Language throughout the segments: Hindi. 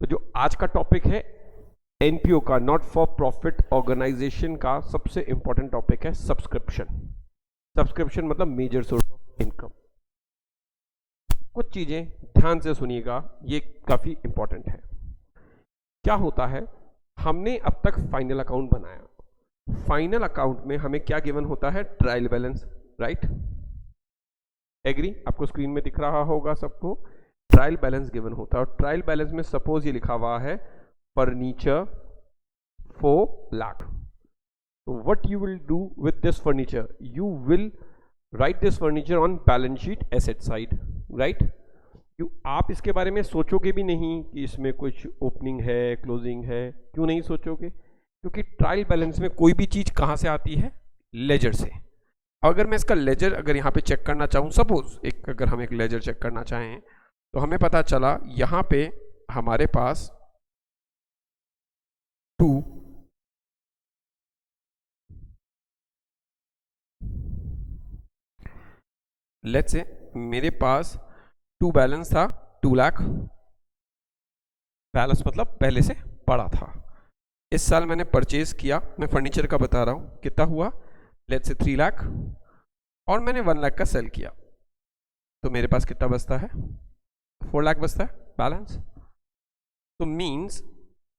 तो जो आज का टॉपिक है एनपीओ का, नॉट फॉर प्रॉफिट ऑर्गेनाइजेशन का सबसे इंपॉर्टेंट टॉपिक है सब्सक्रिप्शन। सब्सक्रिप्शन मतलब मेजर सोर्स ऑफ इनकम। कुछ चीजें ध्यान से सुनिएगा, ये काफी इंपॉर्टेंट है। क्या होता है, हमने अब तक फाइनल अकाउंट बनाया। फाइनल अकाउंट में हमें क्या गिवन होता है? Trial balance, right? एग्री? आपको स्क्रीन में दिख रहा होगा सबको, ट्रायल बैलेंस गिवन होता है। और ट्रायल बैलेंस में सपोज ये लिखा हुआ है फर्नीचर 4 लाख। तो what you will do with this furniture? You will write this furniture on balance sheet asset side, right? आप इसके बारे में सोचोगे भी नहीं कि इसमें कुछ ओपनिंग है, क्लोजिंग है। क्यों नहीं सोचोगे? क्योंकि ट्रायल बैलेंस में कोई भी चीज कहां से आती है? लेजर से। अगर मैं इसका लेजर अगर यहाँ पे चेक करना चाहूँ, सपोज अगर हम एक लेजर चेक करना चाहें, तो हमें पता चला यहाँ पे हमारे पास 2 लेट्स से मेरे पास 2 बैलेंस था 2 लाख। बैलेंस मतलब पहले से पड़ा था। इस साल मैंने परचेज किया, मैं फर्नीचर का बता रहा हूँ, कितना हुआ? Let's say 3 lakh. और मैंने 1 लाख का सेल किया, तो मेरे पास कितना बचता है? 4 लाख बचता है बैलेंस। तो मीन्स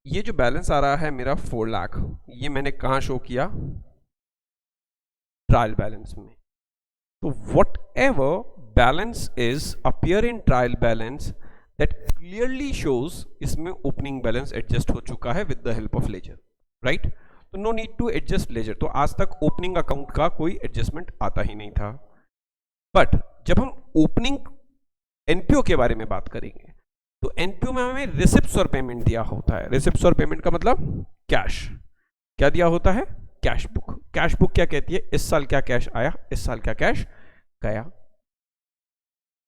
ये जो बैलेंस आ रहा है मेरा 4 लाख, ये मैंने कहाँ शो किया? ट्रायल बैलेंस में। तो whatever balance is appear in trial balance that clearly shows इसमें ओपनिंग बैलेंस एडजस्ट हो चुका है with the help of ledger, right? तो no need to adjust ledger. तो आज तक ओपनिंग अकाउंट का कोई एडजस्टमेंट आता ही नहीं था। बट जब हम ओपनिंग एनपीओ के बारे में बात करेंगे, तो एनपीओ में हमें रिसिप्ट्स और पेमेंट दिया होता है। रिसिप्ट्स और पेमेंट का मतलब कैश। क्या दिया होता है? Cash book. कैश बुक क्या कहती है? इस साल क्या कैश आया, इस साल क्या कैश गया।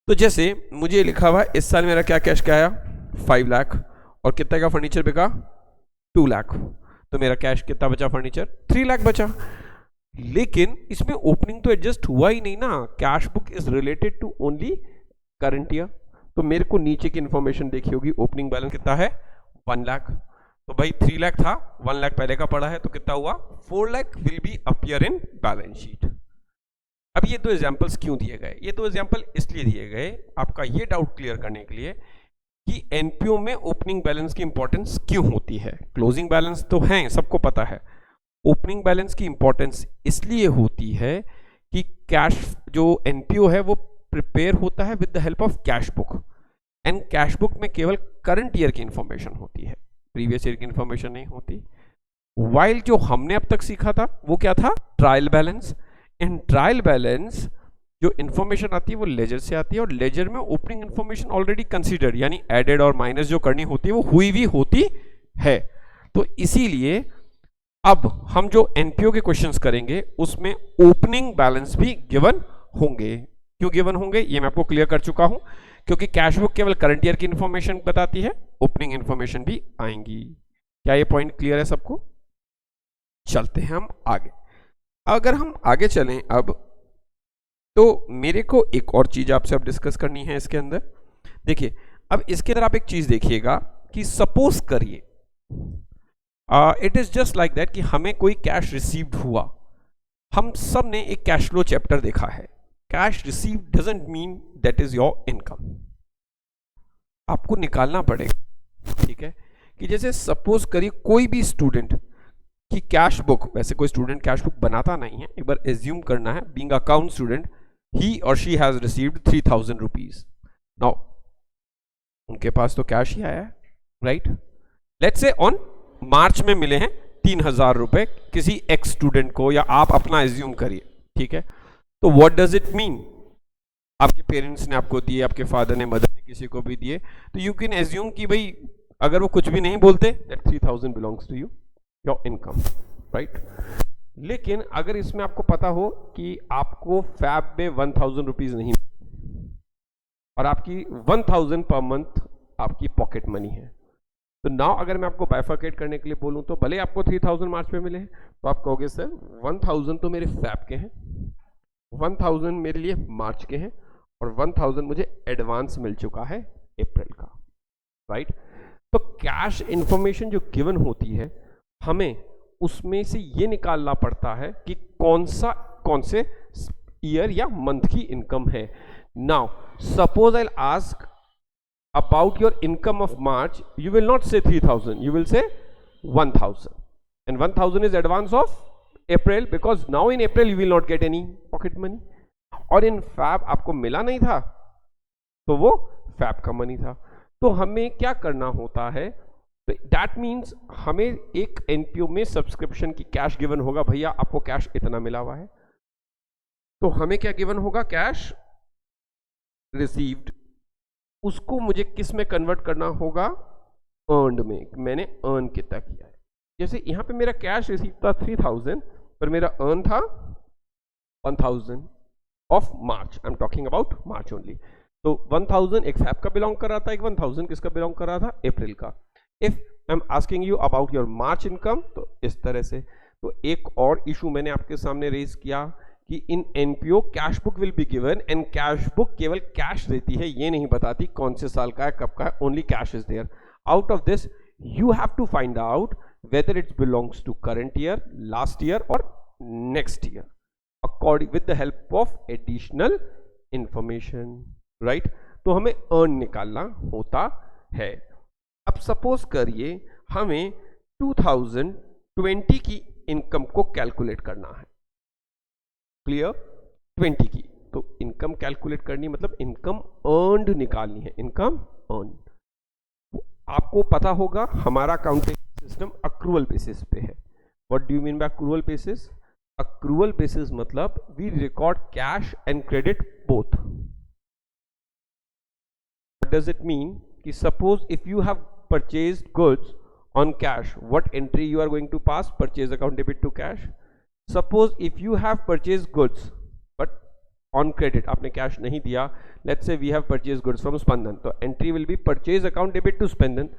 तो जैसे मुझे लिखा हुआ इस साल मेरा क्या कैश क्या आया? 5 लाख। और कितना का फर्नीचर बिका? 2 लाख। तो मेरा कैश कितना बचा? फर्नीचर 3 लाख बचा। लेकिन इसमें ओपनिंग तो एडजस्ट हुआ ही नहीं ना। Cash book is related to only current year. तो मेरे को नीचे की इंफॉर्मेशन देखी होगी, ओपनिंग बैलेंस कितना है? 1 लाख। तो भाई 3 लाख था, 1 लाख पहले का पड़ा है, तो कितना हुआ? 4 lakh will be appear in balance sheet. अब ये 2 एग्जांपल्स क्यों दिए गए? ये 2 एग्जांपल इसलिए दिए गए आपका ये डाउट क्लियर करने के लिए कि एनपीओ में ओपनिंग बैलेंस की इंपॉर्टेंस क्यों होती है। क्लोजिंग बैलेंस तो है, सबको पता है। ओपनिंग बैलेंस की इंपॉर्टेंस इसलिए होती है कि कैश जो एनपीओ है वो प्रिपेयर होता है with the help of cash book. And cash book में केवल करंट ईयर की इंफॉर्मेशन होती है, प्रीवियस ईयर की इंफॉर्मेशन नहीं होती। वाइल जो हमने अब तक सीखा था वो क्या था? Trial balance. इन ट्रायल बैलेंस जो इंफॉर्मेशन आती है वो लेजर से आती है, और लेजर में ओपनिंग इंफॉर्मेशन ऑलरेडी कंसीडर्ड, यानी एडेड और माइनस जो करनी होती है वो हुई भी होती है। तो इसीलिए अब हम जो एनपीओ के क्वेश्चंस करेंगे उसमें ओपनिंग बैलेंस भी गिवन होंगे। क्यों गिवन होंगे ये मैं आपको क्लियर कर चुका हूं, क्योंकि कैश बुक केवल करंट ईयर की इंफॉर्मेशन बताती है, ओपनिंग इंफॉर्मेशन भी आएंगी। क्या ये पॉइंट क्लियर है सबको? चलते हैं हम आगे। अगर हम आगे चलें अब, तो मेरे को एक और चीज आपसे अब डिस्कस करनी है इसके अंदर। देखिए अब इसके अंदर आप एक चीज देखिएगा कि सपोज करिए it is just like that कि हमें कोई कैश रिसीव्ड हुआ। हम सब ने एक कैश फ्लो चैप्टर देखा है। Cash received doesn't mean that is your income. आपको निकालना पड़ेगा, ठीक है? कि जैसे सपोज करिए कोई भी स्टूडेंट की कैश बुक, वैसे कोई स्टूडेंट कैश बुक बनाता नहीं है, एक बार एज्यूम करना है, बीइंग अकाउंट स्टूडेंट ही और she has received 3000 rupees. Now उनके पास तो कैश ही आया है, right? Let's say on March में मिले हैं 3000 रुपए किसी एक्स स्टूडेंट को, या आप अपना एज्यूम करिए, ठीक है? तो व्हाट डज इट मीन? आपके पेरेंट्स ने आपको दिए, आपके फादर ने, मदर ने किसी को भी दिए, तो यू कैन एज्यूम कि भाई अगर वो कुछ भी नहीं बोलते that 3000 belongs to you, your income, right? लेकिन अगर इसमें आपको पता हो कि आपको फैब में 1000 रुपीज नहीं और आपकी 1000 पर मंथ आपकी पॉकेट मनी है, तो नाउ अगर मैं आपको बाइफरकेट करने के लिए बोलूं तो भले आपको 3000 मार्च में मिले, तो आप कहोगे सर 1000 तो मेरे फैब के हैं, 1000 मेरे लिए मार्च के हैं, और 1000 मुझे एडवांस मिल चुका है अप्रैल का, राइट? तो कैश इंफॉर्मेशन जो गिवन होती है हमें उसमें से ये निकालना पड़ता है कि कौन से ईयर या मंथ की इनकम है. Now suppose I ask about your income of March, you will not say 3,000, you will say 1,000, and 1,000 is advance of April, because now in April you will not get any pocket money, और in Fab आपको मिला नहीं था तो वो Fab का मनी था. तो हमें क्या करना होता है, दैट मीन्स हमें एक एनपीओ में सब्सक्रिप्शन की कैश गिवन होगा, भैया आपको कैश इतना मिला हुआ है, तो हमें क्या गिवन होगा, कैश रिसीव्ड. उसको मुझे किस में कन्वर्ट करना होगा, अर्नड में. मैंने अर्न कितना किया है. जैसे यहाँ पे मेरा कैश रिसीव था 3,000, पर मेरा अर्न था 1,000 of March. I am talking about March only. तो 1,000 एक फैब का बिलोंग कर रहा था, एक 1,000 किसका बिलोंग कर रहा था, अप्रैल का. If I am asking you about your March income, तो इस तरह से. तो एक और इशू मैंने आपके सामने रेज किया कि in NPO cash book will be given, and cash book केवल कैश देती है, ये नहीं बताती कौन से साल का है, कब का है. Only cash is there. Out of this you have to find out whether it belongs to current year, last year और next year, according with the help of additional information, right. तो हमें अर्न निकालना होता है. अब सपोज करिए हमें 2020 की इनकम को कैलकुलेट करना है. क्लियर, 20 की. तो इनकम कैलकुलेट करनी मतलब इनकम अर्नड निकालनी है. इनकम अर्न, आपको पता होगा हमारा अकाउंटिंग सिस्टम अक्रूवल बेसिस पे है. What do you mean by accrual basis? Accrual basis मतलब we record cash and credit both. What does it mean कि suppose if you have purchased goods on cash, what entry you are going to pass, purchase account debit to cash. Suppose if you have purchased goods but on credit, आपने कैश नहीं दिया, let's say we have purchased goods from स्पंदन, तो entry will be purchase account debit to Spandan.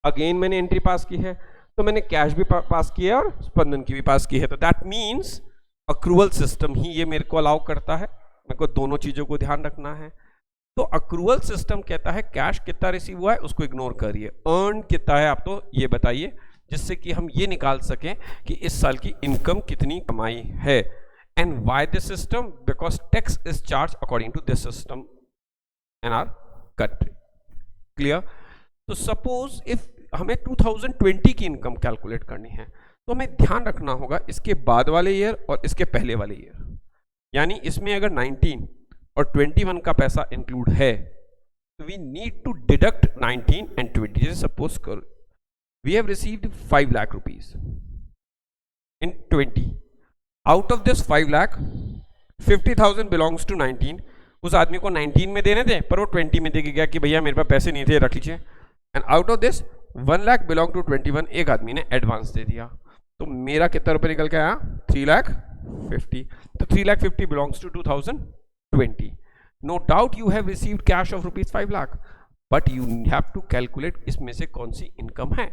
Again मैंने एंट्री पास की है, तो मैंने कैश भी पास किया और स्पंदन की भी पास की है. तो दैट मीन्स अक्रूवल सिस्टम ही ये मेरे को अलाउ करता है. मेरे को दोनों चीजों को ध्यान रखना है. तो अक्रूवल सिस्टम कहता है कैश कितना रिसीव हुआ है उसको इग्नोर करिए, अर्न कितना है आप तो ये बताइए, जिससे कि हम ये निकाल सकें कि इस साल की इनकम कितनी कमाई है. And why this system? Because tax is charge according to this system in our country. Clear. तो सपोज इफ हमें 2020 की इनकम कैलकुलेट करनी है, तो हमें ध्यान रखना होगा इसके बाद वाले ईयर और इसके पहले वाले ईयर. यानी इसमें अगर 19 और 21 का पैसा इंक्लूड है, तो we need to deduct 19 and 20. जैसे सपोज करो we have received 5 lakh rupees in 20. out of this 5 lakh 50,000 belongs to 19. उस आदमी को 19 में देने थे, पर वो 20 में दे के गया कि भैया मेरे पास पैसे नहीं थे, रख लीजिए. And out of this 1 lakh belong to 21, एक आदमी ने एडवांस दे दिया. तो मेरा कितना रुपए निकल के आया, 3,50,000. तो 3,50,000 belongs to 2020. No doubt you have received cash of rupees 5 lakh, but you have to calculate इसमें से कौन सी इनकम है.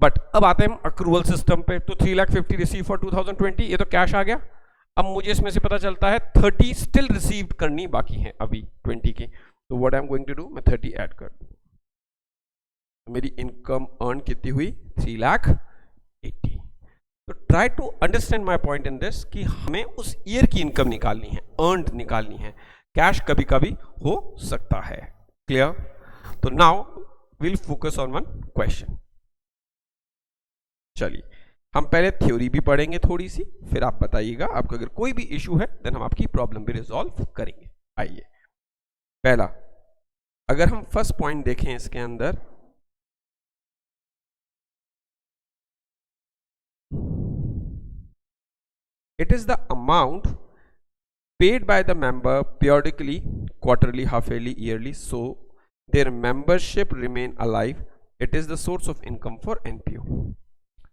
बट अब आते हैं हम अक्रूवल सिस्टम पे. तो 3,50,000 रिसीव फॉर 2020, ये तो कैश आ गया. अब मुझे इसमें से पता चलता है 30 स्टिल रिसीव करनी बाकी है अभी 20 की. तो what I am going to do, मैं 30 ऐड कर दूं. मेरी इनकम अर्न कितनी हुई, 3,80,000. तो try to understand my point in this कि हमें उस ईयर की इनकम निकालनी है, अर्नड निकालनी है. कैश कभी कभी हो सकता है. क्लियर. तो now will focus on one question. चलिए हम पहले थ्योरी भी पढ़ेंगे थोड़ी सी, फिर आप बताइएगा. आपको अगर कोई भी इशू है देन हम आपकी प्रॉब्लम भी रिजॉल्व करेंगे. आइए, पहला अगर हम फर्स्ट पॉइंट देखें इसके अंदर, it is the amount paid by the member periodically, quarterly, half-yearly, yearly, so their membership remain alive. It is the source of income for NPO.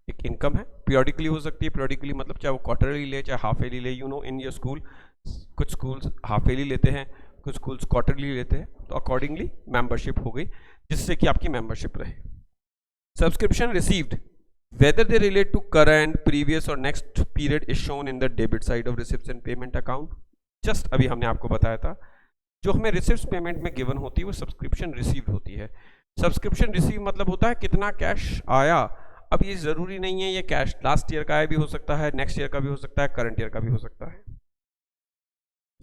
एक इनकम है, periodically हो सकती है. periodically मतलब चाहे वो quarterly ले चाहे half-yearly ले. you know in your school कुछ schools half-yearly लेते हैं, कुछ schools quarterly लेते हैं. तो accordingly membership हो गई, जिससे कि आपकी membership रहे. Subscription received, whether they relate to current, previous or next period is shown in the debit side of receipts and payment account. Just अभी हमने आपको बताया था जो हमें रिसिप्ट पेमेंट में गिवन होती है वो सब्सक्रिप्शन रिसीव्ड होती है. सब्सक्रिप्शन रिसीव मतलब होता है कितना कैश आया। अब ये जरूरी नहीं है ये कैश लास्ट ईयर का आया भी हो सकता है, नेक्स्ट ईयर का भी हो सकता है, करंट ईयर का भी हो सकता है।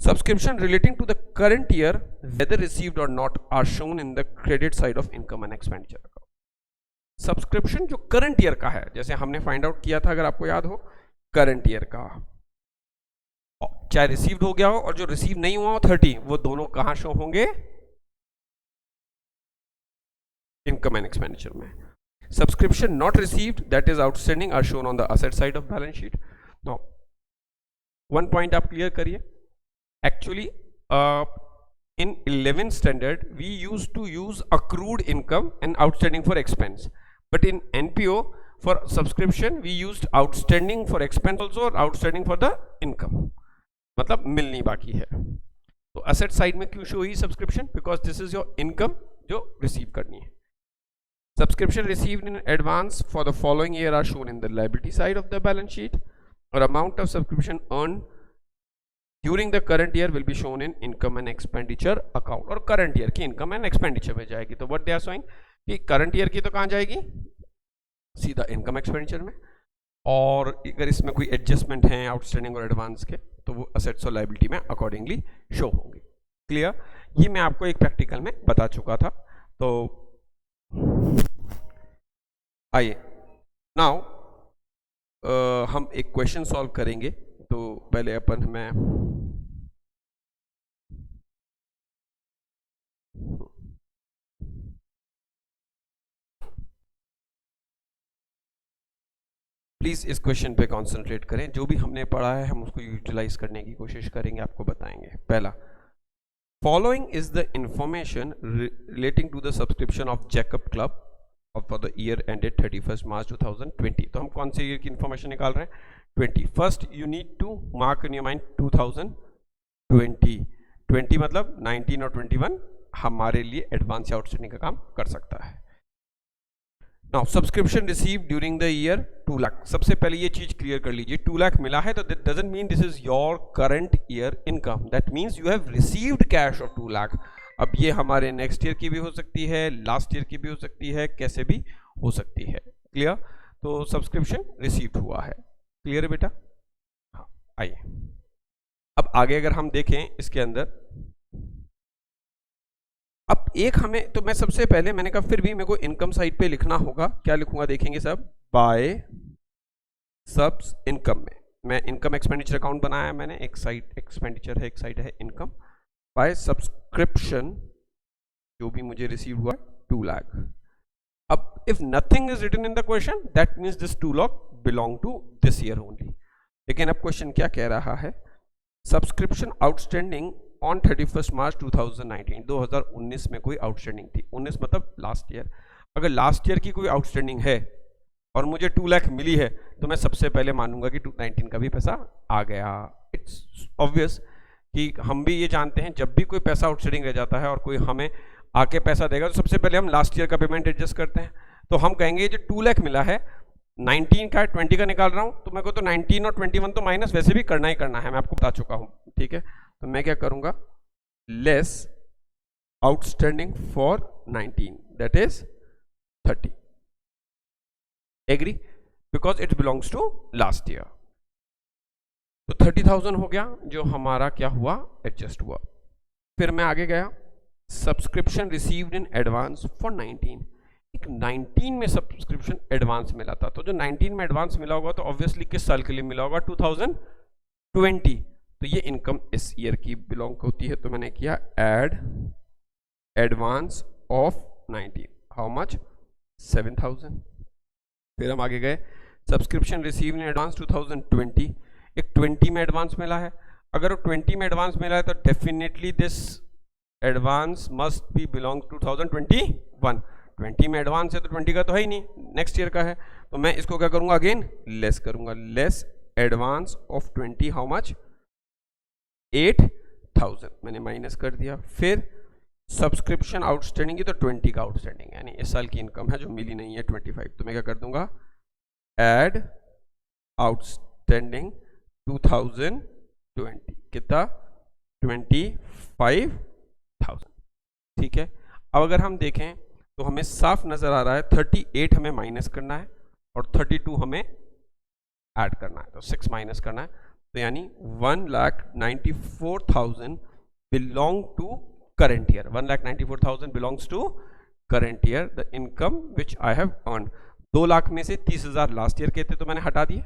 Subscription relating to the current year, whether received or not, are shown in the credit side of income and expenditure account. Subscription जो करंट ईयर का है, जैसे हमने फाइंड आउट किया था, अगर आपको याद हो, करंट ईयर का चाहे रिसीव्ड हो गया हो और जो रिसीव नहीं हुआ हो 30, वो दोनों कहां शो होंगे? इनकम एंड एक्सपेंडिचर में। Subscription not received, that is outstanding, are shown on the asset side of balance sheet. Now one point आप क्लियर करिए। Actually, in 11th standard, we used to use accrued income and outstanding for expense. But in NPO, for subscription, we used outstanding for expense also or outstanding for the income. मतलब मिलनी बाकी है। तो asset side में क्यों शो हुई subscription? Because this is your income जो receive करनी है। Subscription received in advance for the following year are shown in the liability side of the balance sheet, or amount of subscription earned during the current year will be shown in income and expenditure account, और करंट ईयर की इनकम एंड एक्सपेंडिचर में जाएगी। तो व्हाट दे आर शोइंग कि करंट ईयर की तो कहां जाएगी? सीधा इनकम एक्सपेंडिचर में। और अगर इसमें कोई एडजस्टमेंट है आउटस्टैंडिंग और एडवांस के, तो वो असेट्स और लायबिलिटी में अकॉर्डिंगली शो होंगे। क्लियर? ये मैं आपको एक प्रैक्टिकल में बता चुका था। तो आइए नाउ हम एक क्वेश्चन सॉल्व करेंगे। तो पहले अपन में प्लीज इस क्वेश्चन पे कंसंट्रेट करें। जो भी हमने पढ़ा है हम उसको यूटिलाइज करने की कोशिश करेंगे, आपको बताएंगे। पहला, following is the information relating to the subscription of Jacob club for the year ended 31 March 2020। तो हम कौन से ईयर की इंफॉर्मेशन निकाल रहे हैं? 20। First you need to mark in your mind 2020। 20 मतलब 19 और 21 हमारे लिए एडवांस या आउटस्टैंडिंग का काम कर सकता है। Now subscription receive during the year 2 lakh. सबसे पहले ये चीज क्लियर कर लीजिए, 2 लाख मिला है तो that doesn't mean this is your current year income, that means you have received cash of 2 lakh. अब ये हमारे नेक्स्ट ईयर की भी हो सकती है, लास्ट ईयर की भी हो सकती है, कैसे भी हो सकती है। क्लियर? तो सब्सक्रिप्शन रिसीव्ड हुआ है। क्लियर है बेटा? हाँ, आइए अब आगे अगर हम देखें इसके अंदर, अब एक हमें, तो मैं सबसे पहले मैंने कहा फिर भी मेरे को इनकम साइड पे लिखना होगा। क्या लिखूंगा देखेंगे सब? बाय सब्स इनकम में मैं इनकम एक्सपेंडिचर अकाउंट बनाया है मैंने, एक साइड एक्सपेंडिचर है, एक साइड है इनकम। बाय सब्सक्रिप्शन जो भी मुझे रिसीव हुआ 2 लाख। अब if nothing is written in the question that means this 2 lakh belong to this year only. लेकिन अब क्वेश्चन क्या कह रहा है? सब्सक्रिप्शन आउटस्टैंडिंग ऑन 31 मार्च 2019। 2019 में कोई आउटस्टैंडिंग थी, 19 मतलब लास्ट ईयर। अगर लास्ट ईयर की कोई आउटस्टैंडिंग है और मुझे 2 लाख मिली है तो मैं सबसे पहले मानूंगा कि 2019 का भी पैसा आ गया। इट्स ऑब्वियस कि हम भी ये जानते हैं जब भी कोई पैसा आउटस्टैंडिंग रह जाता है और कोई हमें आके पैसा देगा तो सबसे पहले हम लास्ट ईयर का पेमेंट एडजस्ट करते हैं। तो हम कहेंगे जो 2 लाख मिला है 19 का 20 का निकाल रहा हूं तो मेरे को तो 19 और 21 तो माइनस वैसे भी करना ही करना है, मैं आपको बता चुका हूं। ठीक है, तो मैं क्या करूंगा? Less outstanding for 19 that is 30। Agree? Because it belongs to last year. तो 30,000 हो गया जो हमारा क्या हुआ? एडजस्ट हुआ। फिर मैं आगे गया, subscription received in advance for 19। एक 19 में सब्सक्रिप्शन एडवांस मिला था, तो जो 19 में एडवांस मिला होगा तो ऑब्वियसली किस साल के लिए मिला होगा? 2020। तो ये इनकम इस ईयर की बिलोंग होती है। तो मैंने किया add advance of 19, how much? 7,000। फिर हम आगे गए, सब्सक्रिप्शन रिसीव इन एडवांस 2020। एक 20 में एडवांस मिला है, अगर वो 20 में एडवांस मिला है तो definitely this advance must be belong 2021। 20 में एडवांस है तो 20 का तो है ही नहीं, नेक्स्ट ईयर का है। तो मैं इसको क्या करूंगा? अगेन लेस करूंगा। Less advance of 20, how much? 8,000। मैंने माइनस कर दिया। फिर सब्सक्रिप्शन आउटस्टैंडिंग की तो 20 का आउटस्टैंडिंग यानी इस साल की इनकम है जो मिली नहीं है 25। तो मैं क्या कर दूंगा? ऐड आउटस्टैंडिंग 2020 कितना? 25,000। ठीक है। अब अगर हम देखें तो हमें साफ नजर आ रहा है 38 हमें माइनस करना है और 32 हमें ऐड करना है, तो 6 माइनस करना है, तो यानी 1,94,000 belong to current year, 1,94,000 belongs to current year the income which I have earn. 2 lakh में से 30,000 लास्ट ईयर के थे तो मैंने हटा दिए,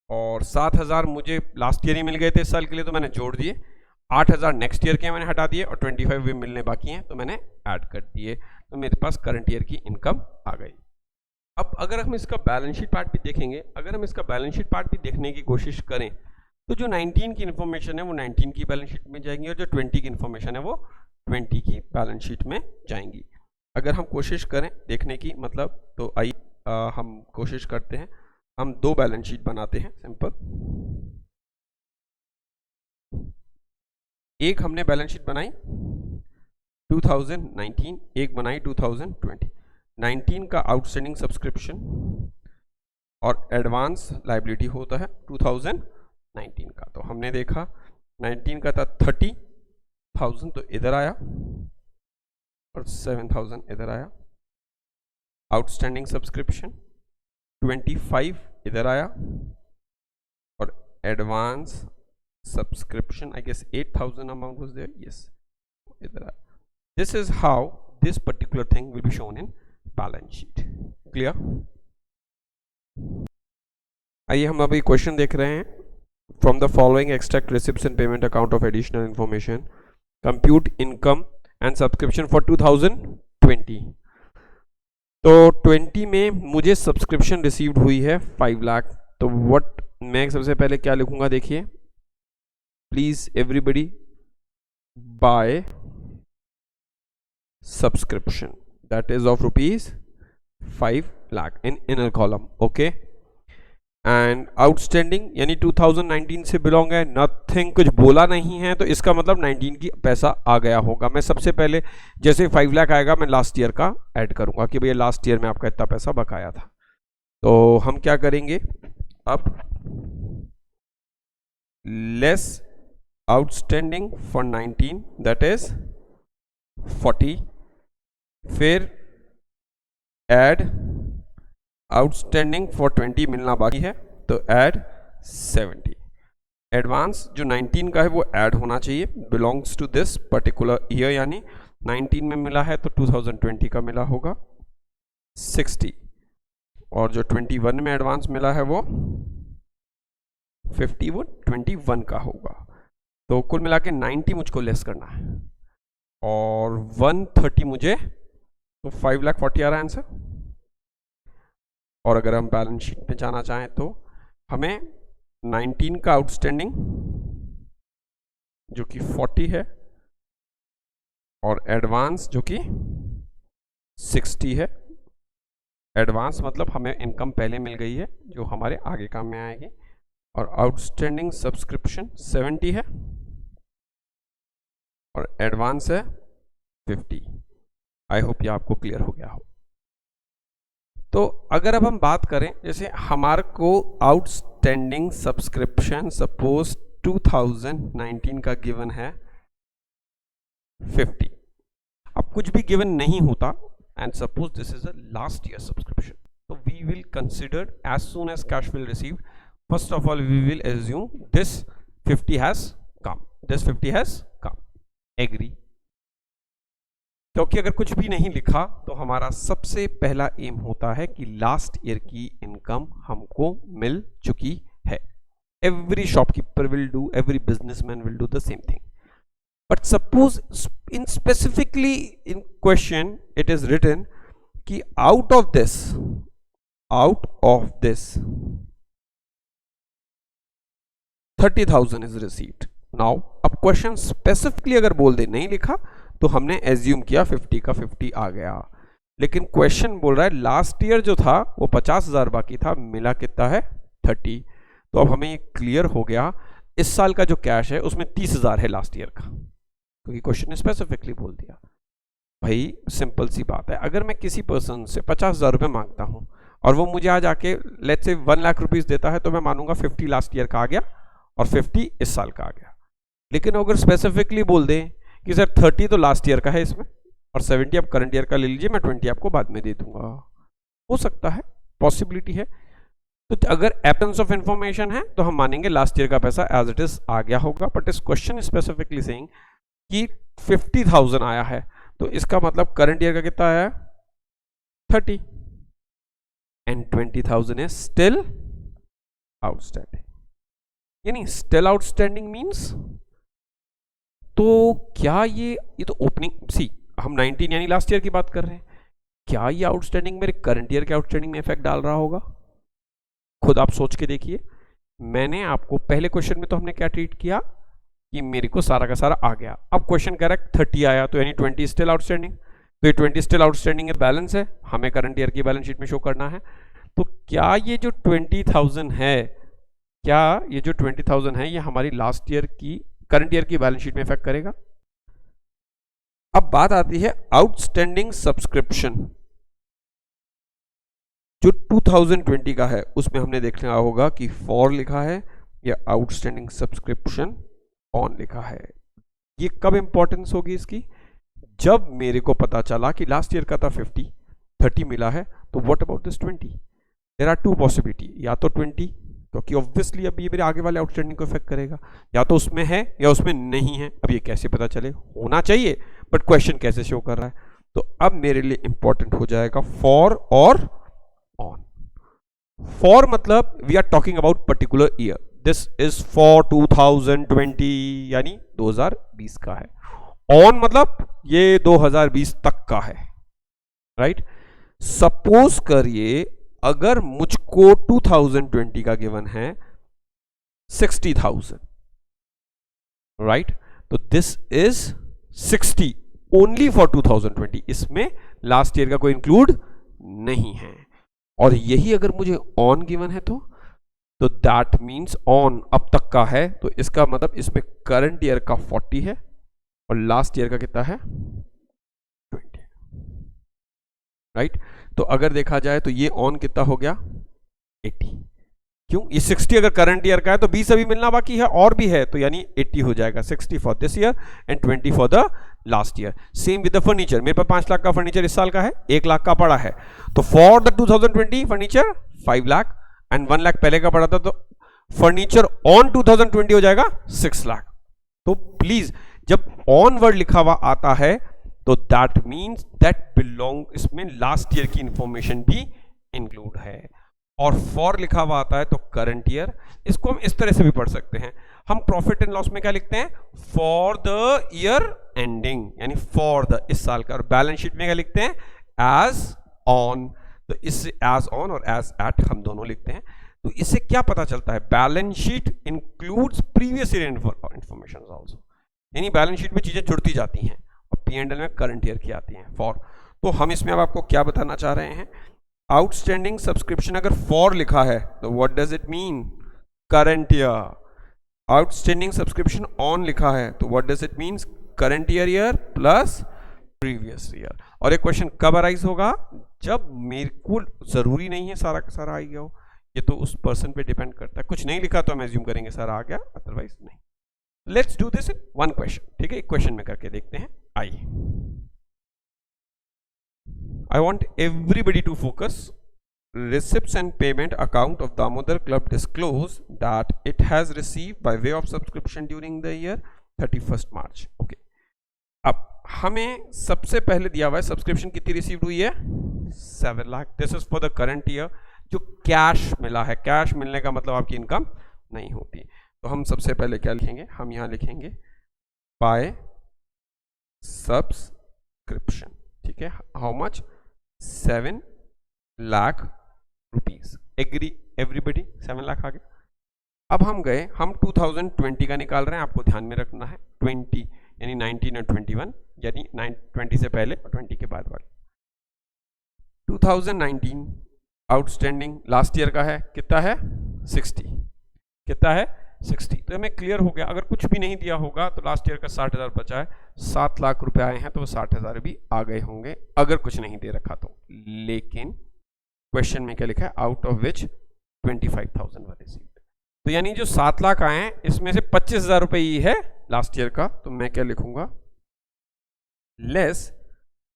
और 7,000 मुझे लास्ट ईयर ही मिल गए थे इस साल के लिए तो मैंने जोड़ दिए, 8,000 नेक्स्ट ईयर के मैंने हटा दिए, और 25 भी मिलने बाकी हैं तो मैंने ऐड कर दिए, तो मेरे पास करंट ईयर की इनकम आ गई। अब अगर हम इसका बैलेंस शीट पार्ट भी देखेंगे, अगर हम इसका बैलेंस शीट पार्ट भी देखने की कोशिश करें तो जो 19 की इन्फॉर्मेशन है वो 19 की बैलेंस शीट में जाएंगी और जो 20 की इन्फॉर्मेशन है वो 20 की बैलेंस शीट में जाएंगी। अगर हम कोशिश करें देखने की, मतलब तो आइए हम कोशिश करते हैं, हम 2 बैलेंस शीट बनाते हैं सिंपल। एक हमने बैलेंस शीट बनाई 2019, एक बनाई 2020। 19 का आउटस्टैंडिंग सब्सक्रिप्शन और एडवांस लायबिलिटी होता है 2019 का, तो हमने देखा 19 का था 30,000 तो इधर आया और 7,000 इधर आया। आउटस्टैंडिंग सब्सक्रिप्शन 25 इधर आया और advance subscription I guess 8,000 amount was there, yes इधर आया। This is how this particular thing will be shown in balance sheet. Clear? आइए हम अभी क्वेश्चन देख रहे हैं। From the following extract receipts and payment account of additional information, compute income and subscription for 2020। तो 20 में मुझे सब्सक्रिप्शन रिसीव्ड हुई है 5 लाख, तो व्हाट मैं सबसे पहले क्या लिखूंगा, देखिए please everybody by subscription that is of rupees 5 lakh in inner column, okay, and outstanding यानी 2019 से बिलोंग है, नथिंग कुछ बोला नहीं है तो इसका मतलब 19 की पैसा आ गया होगा। मैं सबसे पहले जैसे 5 लाख आएगा मैं लास्ट ईयर का ऐड करूंगा कि भैया लास्ट ईयर में आपका इतना पैसा बकाया था। तो हम क्या करेंगे, अब less outstanding for 19 that is 40, फिर ऐड आउटस्टैंडिंग फॉर 20 मिलना बाकी है तो ऐड 70। एडवांस जो 19 का है वो ऐड होना चाहिए, belongs to this particular year, यानी 19 में मिला है तो 2020 का मिला होगा 60, और जो 21 में एडवांस मिला है वो 50 वो 21 का होगा। तो कुल मिला के 90 मुझको लेस करना है और 130 मुझे, तो 5,40,000 आ रहा है आंसर। और अगर हम बैलेंस शीट में जाना चाहें तो हमें 19 का आउटस्टैंडिंग जो कि 40 है और एडवांस जो कि 60 है। एडवांस मतलब हमें इनकम पहले मिल गई है जो हमारे आगे काम में आएगी, और आउटस्टैंडिंग सब्सक्रिप्शन 70 है और एडवांस है 50। आई होप ये आपको क्लियर हो गया हो। तो अगर अब हम बात करें, जैसे हमारे को आउटस्टैंडिंग सब्सक्रिप्शन सपोज 2019 का गिवन है 50, अब कुछ भी गिवन नहीं होता and suppose this is a last year subscription, तो we will consider as soon as cash will receive, first of all we will assume this 50 has come, this 50 has come, agree. क्योंकि अगर कुछ भी नहीं लिखा तो हमारा सबसे पहला एम होता है कि लास्ट ईयर की इनकम हमको मिल चुकी है। Every shopkeeper will do, every businessman will do the same thing, but suppose in specifically in question it is written कि out of this 30,000 is received. Now अब क्वेश्चन स्पेसिफिकली अगर बोल दे, नहीं लिखा तो हमने एज्यूम किया 50 का 50 आ गया, लेकिन क्वेश्चन बोल रहा है लास्ट ईयर जो था वो 50,000 बाकी था, मिला कितना है 30। तो अब हमें ये क्लियर हो गया इस साल का जो कैश है उसमें 30,000 है लास्ट ईयर का, क्योंकि क्वेश्चन ने स्पेसिफिकली बोल दिया। भाई सिंपल सी बात है, अगर मैं किसी पर्सन से 50,000 रुपये मांगता हूं और वो मुझे आज आके लेट्स से 1 लाख रुपीज देता है तो मैं मानूंगा 50 लास्ट ईयर का आ गया और 50 इस साल का आ गया। लेकिन अगर स्पेसिफिकली बोल दे कि सर 30 तो लास्ट ईयर का है इसमें और 70 आप करंट ईयर का ले लीजिए, मैं 20 आपको बाद में दे दूंगा। हो सकता है, पॉसिबिलिटी है। तो अगर एब्सेंस ऑफ इंफॉर्मेशन है तो हम मानेंगे लास्ट ईयर का पैसा एज इट इज आ गया होगा। बट इस क्वेश्चन स्पेसिफिकली सेइंग कि 50,000 आया है, तो इसका मतलब करंट ईयर का कितना आया, 30, एंड 20,000 इज स्टिल आउटस्टैंडिंग। यानी स्टिल आउटस्टैंडिंग मींस, तो क्या ये तो ओपनिंग सी, हम 19 यानी लास्ट ईयर की बात कर रहे हैं, क्या ये आउटस्टैंडिंग मेरे करंट ईयर के आउटस्टैंडिंग में इफेक्ट डाल रहा होगा? खुद आप सोच के देखिए। मैंने आपको पहले क्वेश्चन में तो हमने क्या ट्रीट किया कि मेरे को सारा का सारा आ गया। अब क्वेश्चन कह रहा है 30 आया, तो यानी 20 स्टिल आउटस्टैंडिंग, तो ये 20 स्टिल आउटस्टैंडिंग है, बैलेंस है, हमें करंट ईयर की बैलेंस शीट में शो करना है। तो क्या ये जो 20,000 है, क्या ये जो 20,000 है ये हमारी लास्ट ईयर की करंट ईयर की बैलेंस शीट में इफेक्ट करेगा? अब बात आती है आउटस्टैंडिंग सब्सक्रिप्शन, जो 2020 का है उसमें हमने देखना होगा कि फॉर लिखा है या आउटस्टैंडिंग सब्सक्रिप्शन ऑन लिखा है। ये कब इंपॉर्टेंस होगी इसकी? जब मेरे को पता चला कि लास्ट ईयर का था 50, 30 मिला है, तो what about this 20? There are two possibility, या तो 20, क्योंकि ऑब्वियसली अब ये मेरे आगे वाले आउटस्टैंडिंग को इफेक्ट करेगा, या तो उसमें है या उसमें नहीं है। अब ये कैसे पता चले? होना चाहिए, बट क्वेश्चन कैसे शो कर रहा है? तो अब मेरे लिए इंपॉर्टेंट हो जाएगा फॉर और ऑन। फॉर मतलब we are talking about particular year, this is for 2020 यानी 2020 का है। ऑन मतलब ये 2020 तक का है, राइट? सपोज करिए अगर मुझको 2020 का गिवन है 60,000, राइट? तो दिस इज 60 ओनली फॉर 2020, इसमें लास्ट ईयर का कोई इंक्लूड नहीं है। और यही अगर मुझे ऑन गिवन है तो दैट मीन्स ऑन अब तक का है, तो इसका मतलब इसमें करंट ईयर का 40 है और लास्ट ईयर का कितना है, 20, राइट? तो अगर देखा जाए तो ये ऑन कितना हो गया, 80। क्यों? ये 60 अगर करंट ईयर का है तो 20 अभी मिलना बाकी है और भी है, तो यानी 80 हो जाएगा। 60 for this year and 20 for the last year. Same with the furniture, मेरे पास 5 लाख का फर्नीचर इस साल का है, 1 लाख का पड़ा है, तो for the 2020 furniture 5 lakh and 1 lakh पहले का पड़ा था, तो फर्नीचर ऑन 2020 हो जाएगा 6 लाख। तो प्लीज जब ऑन वर्ड लिखा हुआ आता है तो दैट मीन्स दैट बिलोंग, इसमें लास्ट ईयर की इंफॉर्मेशन भी इंक्लूड है। और फॉर लिखा हुआ आता है तो करंट ईयर। इसको हम इस तरह से भी पढ़ सकते हैं, हम प्रॉफिट एंड लॉस में क्या लिखते हैं, फॉर द ईयर एंडिंग, यानी फॉर द इस साल का। और बैलेंस शीट में क्या लिखते हैं, एज ऑन। तो इससे एज ऑन और एज एट हम दोनों लिखते हैं। तो इससे क्या पता चलता है, balance sheet includes previous year information also, यानी बैलेंस शीट में चीजें जुड़ती जाती हैं और पी एंड एल में करंट ईयर की आती हैं फॉर। तो हम इसमें अब आपको क्या बताना चाह रहे हैं, आउटस्टैंडिंग सब्सक्रिप्शन अगर फॉर लिखा है तो what does it mean, current year. Outstanding subscription on लिखा है तो what does it means, current year plus previous year. और एक क्वेश्चन कब अराइज होगा, जब मेरे को जरूरी नहीं है सारा का सारा आ गया हो, ये तो उस पर्सन पे डिपेंड करता है। कुछ नहीं लिखा तो हम एज्यूम करेंगे सारा आ गया, अदरवाइज नहीं। Let's do this in one question, ठीक है? एक क्वेश्चन में करके देखते हैं। आइए, I want everybody to focus. Receipts and payment account of Damodar Club disclose that it has received by way of subscription during the year 31st March. Okay. अब हमें सबसे पहले दिया हुआ है सब्सक्रिप्शन कितनी रिसीव हुई है, 7 lakh. This is for the current year, जो कैश मिला है। कैश मिलने का मतलब आपकी इनकम नहीं होती। तो हम सबसे पहले क्या लिखेंगे, हम यहां लिखेंगे बाय सब्सक्रिप्शन, ठीक है? How much, 7 lakh rupees. Agree everybody, 7 lakh आ गए। अब हम गए, हम 2020 का निकाल रहे हैं, आपको ध्यान में रखना है 20 यानी 19 और 21, यानी 20 से पहले और 20 के बाद वाले। 2019 आउटस्टैंडिंग लास्ट ईयर का है, कितना है, 60। कितना है, 60। तो हमें क्लियर हो गया, अगर कुछ भी नहीं दिया होगा तो लास्ट ईयर का 60,000 बचा है, 7 लाख रुपए आए हैं तो वो 60,000 भी आ गए होंगे अगर कुछ नहीं दे रखा तो। लेकिन क्वेश्चन में क्या लिखा है, आउट ऑफ विच 25,000 वाले सीट। तो यानी जो 7 लाख आए हैं इसमें से 25,000 रुपए ही है लास्ट ईयर का। तो मैं क्या लिखूंगा, लेस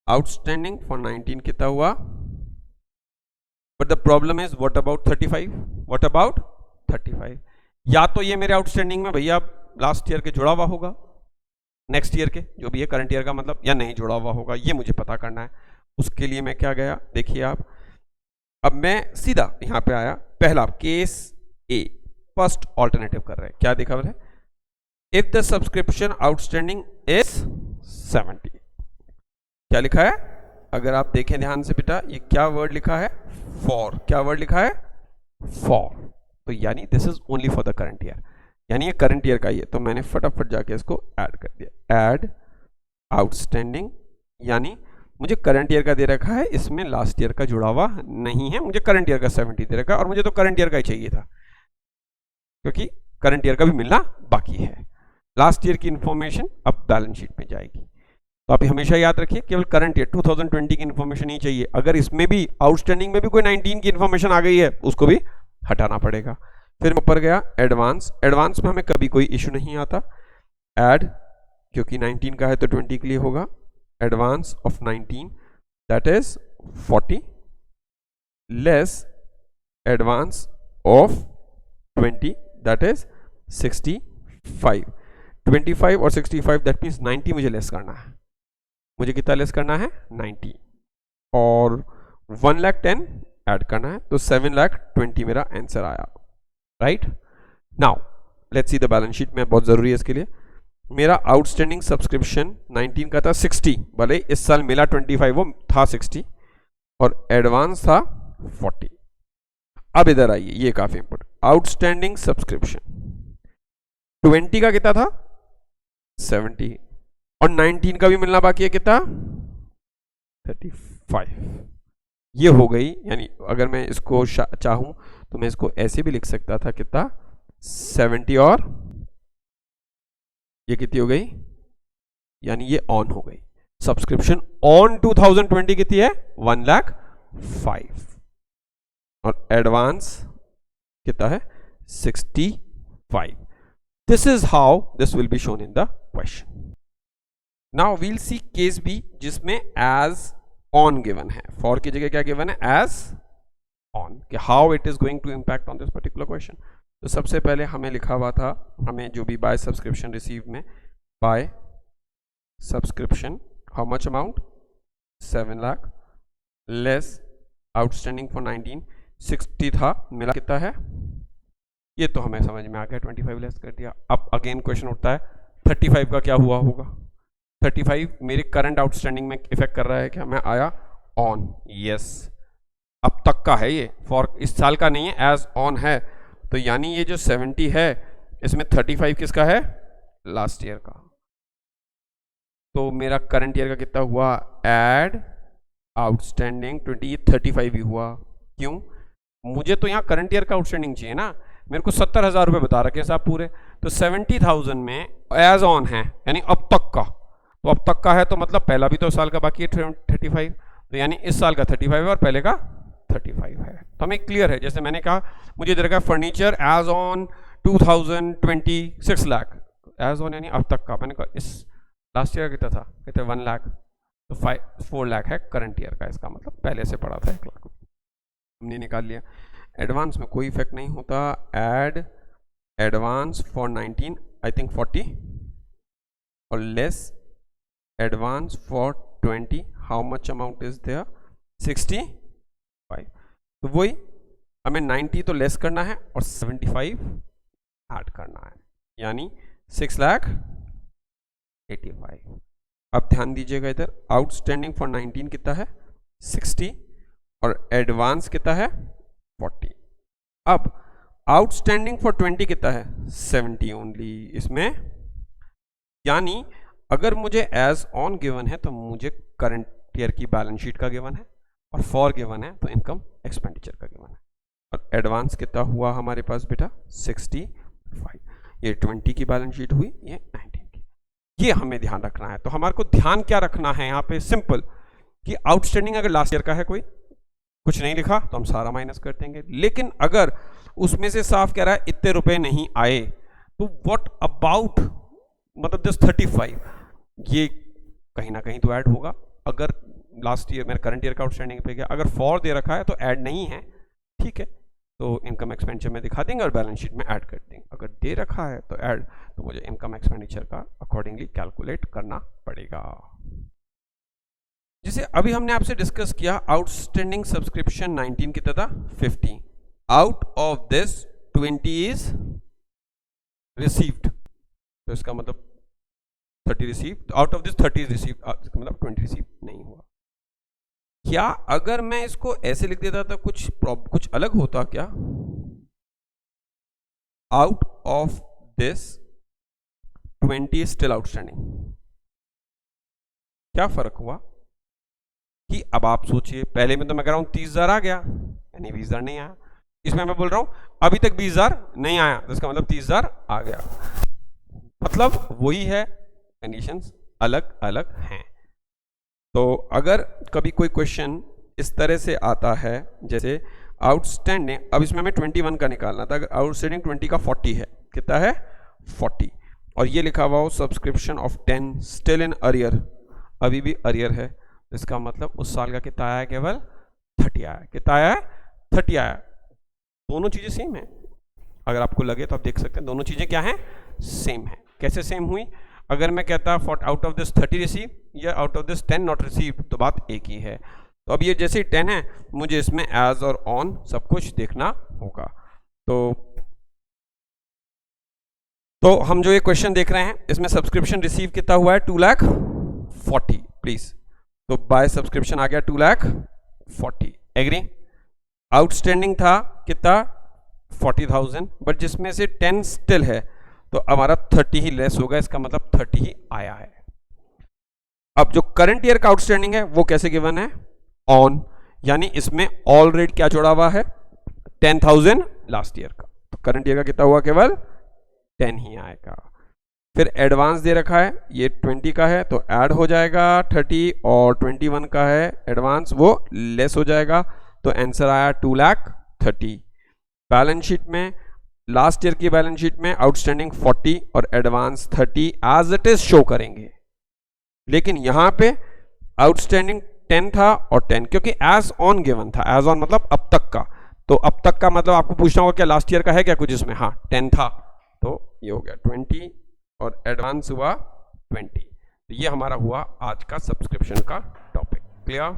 आउटस्टैंडिंग फॉर 19 कितना हुआ, but the problem is what about 35, what about 35। या तो ये मेरे आउटस्टैंडिंग में भैया लास्ट ईयर के जुड़ा हुआ होगा, नेक्स्ट ईयर के जो भी है करंट ईयर का मतलब, या नहीं जुड़ा हुआ होगा, ये मुझे पता करना है। उसके लिए मैं क्या गया, देखिए आप, अब मैं सीधा यहां पे आया, पहला केस ए, फर्स्ट ऑल्टरनेटिव कर रहे हैं, क्या देखा है, if the subscription outstanding is 70, क्या लिखा है, अगर आप देखें ध्यान से बेटा, ये क्या वर्ड लिखा है, फॉर, क्या वर्ड लिखा है, फॉर, तो यानी this is only for the current year, यानी ये करंट ईयर का ही है। तो मैंने फटाफट जाके इसको ऐड कर दिया, ऐड आउटस्टैंडिंग, यानी मुझे करंट ईयर का दे रखा है, इसमें लास्ट ईयर का जुड़ा हुआ नहीं है, मुझे करंट ईयर का 70 दे रखा है, और मुझे तो करंट ईयर का ही चाहिए था क्योंकि करंट ईयर का भी मिलना बाकी है। लास्ट ईयर की इंफॉर्मेशन अब बैलेंस शीट में जाएगी, तो आप हमेशा याद रखिए केवल करंट ईयर 2020 की इंफॉर्मेशन ही चाहिए। अगर इसमें भी आउटस्टैंडिंग में भी कोई 19 की इंफॉर्मेशन आ गई है उसको भी हटाना पड़ेगा। फिर ऊपर गया एडवांस, एडवांस में हमें कभी कोई इशू नहीं आता, ऐड क्योंकि 19 का है तो 20 के लिए होगा, advance of 19 that is 40 less advance of 20 that is 65, 25 और 65 दैट मीन्स 90 मुझे लेस करना है, मुझे कितना लेस करना है 90, और 1,10,000 ऐड करना है, तो 7,20,000 मेरा आंसर आया, right. Now let's see the balance sheet में, बहुत जरूरी है इसके लिए। मेरा आउटस्टैंडिंग सब्सक्रिप्शन 19 का था 60, भले इस साल मिला 25, वो था 60, और एडवांस था 40। अब इधर आइए, ये काफी इंपोर्टेंट, आउटस्टैंडिंग सब्सक्रिप्शन 20 का कितना था 70, और 19 का भी मिलना बाकी है कितना 35, ये हो गई। यानी अगर मैं इसको चाहूं तो मैं इसको ऐसे भी लिख सकता था कितना 70, और ये कितनी हो गई, यानी ये ऑन हो गई, सब्सक्रिप्शन ऑन 2020 कितनी है 1,05,000, और एडवांस कितना है 65। This is how this will be shown in the question. Now we'll see case B जिसमें एज ऑन गिवन है, फॉर की जगह क्या गिवन है एज ऑन, कि how it is going to impact on this particular question. तो सबसे पहले हमें लिखा हुआ था, हमें जो भी बाय सब्सक्रिप्शन रिसीव में, by subscription how much amount 7 lakh less outstanding for 19 60 था, मिला कितना है, ये तो हमें समझ में आ गया, 25 लेस कर दिया। अब अगेन क्वेश्चन उठता है 35 का क्या हुआ होगा, 35 मेरे करंट आउटस्टैंडिंग में इफेक्ट कर रहा है क्या, मैं आया ऑन, यस, अब तक का है ये, फॉर इस साल का नहीं है, एज ऑन है, तो यानी ये जो 70 है इसमें 35 किसका है लास्ट ईयर का, तो मेरा करंट ईयर का कितना हुआ, ऐड आउटस्टैंडिंग 20, 35 भी हुआ, क्यों, मुझे तो यहाँ करंट ईयर का आउटस्टैंडिंग चाहिए ना, मेरे को 70,000 रुपये बता रखे साहब पूरे, तो 70,000 में एज ऑन है यानी अब तक का, तो अब तक का है तो मतलब पहला भी तो साल का बाकी है 35, तो यानी इस साल का 35 और पहले का 35 है, तो हमें क्लियर है। जैसे मैंने कहा मुझे दे रखा है furniture as on 2020 6 lakh, as on यानी अब तक का, मैंने कहा इस लास्ट ईयर कितना था, कहते 1 लाख, तो 4 लाख है करंट ईयर का, इसका मतलब पहले से पड़ा था 1 लाख, हमने निकाल लिया। एडवांस में कोई इफेक्ट नहीं होता, add advance for 19 I think 40 और less advance for 20 how much amount is there 65, तो वही हमें 90 तो लेस करना है और 75 ऐड करना है, यानी 6,85,000। अब ध्यान दीजिएगा इधर, आउटस्टैंडिंग फॉर 19 कितना है 60 और एडवांस कितना है 40। अब आउटस्टैंडिंग फॉर 20 कितना है 70 ओनली इसमें, यानी अगर मुझे एज ऑन गिवन है तो मुझे करंट ईयर की बैलेंस शीट का गिवन है, और फॉर गिवन है तो इनकम एक्सपेंडिचर का गिवन है, और एडवांस कितना हुआ हमारे पास बेटा 65, ये 20 की बैलेंस शीट हुई, ये 19 की, ये हमें ध्यान रखना है। तो हमारे को ध्यान क्या रखना है यहाँ पे, सिंपल कि आउटस्टैंडिंग अगर लास्ट ईयर का है, कोई कुछ नहीं लिखा तो हम सारा माइनस कर देंगे, लेकिन अगर उसमें से साफ कह रहा है इतने रुपए नहीं आए, तो व्हाट अबाउट मतलब दिस 35, ये कहीं ना कहीं तो ऐड होगा, अगर लास्ट ईयर मेरा करंट ईयर का आउटस्टैंडिंग पे गया, अगर फॉर दे रखा है तो ऐड नहीं है, ठीक है, तो इनकम एक्सपेंडिचर में दिखा देंगे और बैलेंस शीट में ऐड कर देंगे। अगर दे रखा है तो ऐड, तो मुझे इनकम एक्सपेंडिचर का अकॉर्डिंगली कैलकुलेट करना पड़ेगा। जिसे अभी हमने आपसे डिस्कस किया, आउटस्टैंडिंग सब्सक्रिप्शन 19 की तथा 50, out of this 20 is received, तो इसका मतलब 30 received, out of this 30 is received, इसका मतलब 20 रिसीव नहीं हुआ। क्या अगर मैं इसको ऐसे लिख देता तो कुछ अलग होता क्या? Out of this 20 is still outstanding, क्या फर्क हुआ कि अब आप सोचिए, पहले में तो मैं कह रहा हूं 30,000 आ गया, यानी 20,000 नहीं आया, इसमें मैं बोल रहा हूं अभी तक 20,000 नहीं आया, तो इसका मतलब 30,000 आ गया, मतलब वही है, कंडीशंस अलग अलग हैं। तो अगर कभी कोई क्वेश्चन इस तरह से आता है, जैसे आउटस्टैंडिंग, अब इसमें हमें 21 का निकालना था, अगर आउटस्टैंडिंग 20 का 40 है, कितना है 40, और ये लिखा हुआ हो subscription of 10 still in arrear, अभी भी अरियर है, तो इसका मतलब उस साल का कितना आया? केवल 30 आया। कितना आया? 30 आया। दोनों चीजें सेम है, अगर आपको लगे तो आप देख सकते हैं दोनों चीजें क्या हैं? सेम है। कैसे सेम हुई? अगर मैं कहता आउट ऑफ दिस 30 रिसीव या out of this 10 not receive, तो बात एक ही है। तो अब ये जैसे 10 है, मुझे इसमें एज और ऑन सब कुछ देखना होगा। तो हम जो ये क्वेश्चन देख रहे हैं, इसमें सब्सक्रिप्शन रिसीव कितना हुआ है? 2,40,000 प्लीज, तो बाय सब्सक्रिप्शन आ गया 2,40,000, एग्री। आउटस्टैंडिंग था कितना? 40,000, बट जिसमें से 10 स्टिल है, तो हमारा 30 ही लेस होगा, इसका मतलब 30 ही आया है। अब जो करंट ईयर का आउटस्टैंडिंग है वो कैसे गिवन है? ऑन, यानी इसमें ऑलरेडी क्या जोड़ा हुआ है? 10,000 लास्ट ईयर का, तो करंट ईयर का कितना हुआ? केवल 10 ही आएगा। फिर एडवांस दे रखा है, ये 20 का है तो ऐड हो जाएगा 30, और 21 का है एडवांस, वो लेस हो जाएगा, तो आंसर आया 2,30,000। बैलेंस शीट में, लास्ट ईयर की बैलेंस शीट में आउटस्टैंडिंग 40 और advance 30 as it is show करेंगे, लेकिन यहां पे आउटस्टैंडिंग 10 था और 10, क्योंकि एज ऑन गिवन था, एज ऑन मतलब अब तक का, तो अब तक का मतलब आपको पूछना होगा क्या लास्ट ईयर का है क्या कुछ इसमें? हाँ 10 था, तो ये हो गया 20 और एडवांस हुआ 20। तो ये हमारा हुआ आज का सब्सक्रिप्शन का टॉपिक। क्लियर?